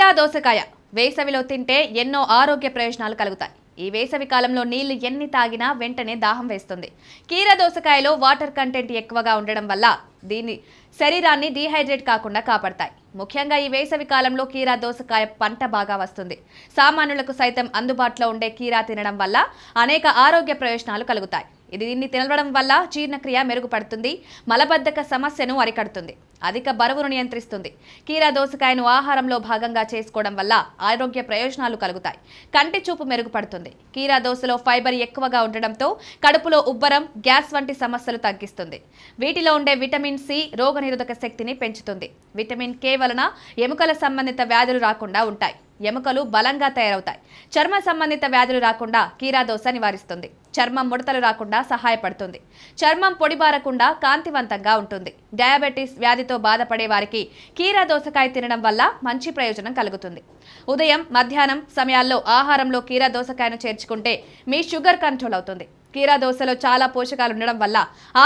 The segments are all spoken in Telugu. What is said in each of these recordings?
కీరా దోసకాయ వేసవిలో తింటే ఎన్నో ఆరోగ్య ప్రయోజనాలు కలుగుతాయి. ఈ వేసవి కాలంలో నీళ్లు ఎన్ని తాగినా వెంటనే దాహం వేస్తుంది. కీరా దోసకాయలో వాటర్ కంటెంట్ ఎక్కువగా ఉండడం వల్ల దీని శరీరాన్ని డీహైడ్రేట్ కాకుండా కాపాడతాయి. ముఖ్యంగా ఈ వేసవి కాలంలో కీరా దోసకాయ పంట బాగా వస్తుంది. సామాన్యులకు సైతం అందుబాటులో ఉండే కీరా తినడం వల్ల అనేక ఆరోగ్య ప్రయోజనాలు కలుగుతాయి. దీన్ని తినడం వల్ల జీర్ణక్రియ మెరుగుపడుతుంది, మలబద్ధక సమస్యను అరికడుతుంది, అధిక బరువును నియంత్రిస్తుంది. కీరా దోసకాయను ఆహారంలో భాగంగా చేసుకోవడం వల్ల ఆరోగ్య ప్రయోజనాలు కలుగుతాయి. కంటి చూపు మెరుగుపడుతుంది. కీరా దోసలో ఫైబర్ ఎక్కువగా ఉండడంతో కడుపులో ఉబ్బరం, గ్యాస్ వంటి సమస్యలు తగ్గిస్తుంది. వీటిలో ఉండే విటమిన్ సి రోగనిరోధక శక్తిని పెంచుతుంది. విటమిన్ కే వలన ఎముకల సంబంధిత వ్యాధులు రాకుండా ఉంటాయి. ఎముకలు బలంగా తయారవుతాయి. చర్మ సంబంధిత వ్యాధులు రాకుండా కీరా దోస నివారిస్తుంది. చర్మం ముడతలు రాకుండా సహాయపడుతుంది. చర్మం పొడిబారకుండా కాంతివంతంగా ఉంటుంది. డయాబెటీస్ వ్యాధితో బాధపడే వారికి కీరా దోసకాయ తినడం వల్ల మంచి ప్రయోజనం కలుగుతుంది. ఉదయం, మధ్యాహ్నం సమయాల్లో ఆహారంలో కీరా దోసకాయను చేర్చుకుంటే మీ షుగర్ కంట్రోల్ అవుతుంది. కీరా దోసలో చాలా పోషకాలు ఉండడం వల్ల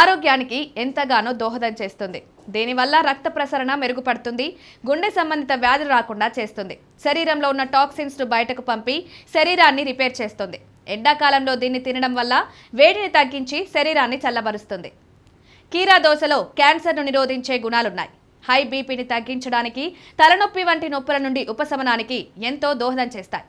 ఆరోగ్యానికి ఎంతగానో దోహదం చేస్తుంది. దీనివల్ల రక్త ప్రసరణ మెరుగుపడుతుంది. గుండె సంబంధిత వ్యాధులు రాకుండా చేస్తుంది. శరీరంలో ఉన్న టాక్సిన్స్ ను బయటకు పంపి శరీరాన్ని రిపేర్ చేస్తుంది. ఎండాకాలంలో దీన్ని తినడం వల్ల వేడిని తగ్గించి శరీరాన్ని చల్లబరుస్తుంది. కీరా దోసలో క్యాన్సర్ను నిరోధించే గుణాలున్నాయి. హై బీపీని తగ్గించడానికి, తలనొప్పి వంటి నొప్పుల నుండి ఉపశమనానికి ఎంతో దోహదం చేస్తాయి.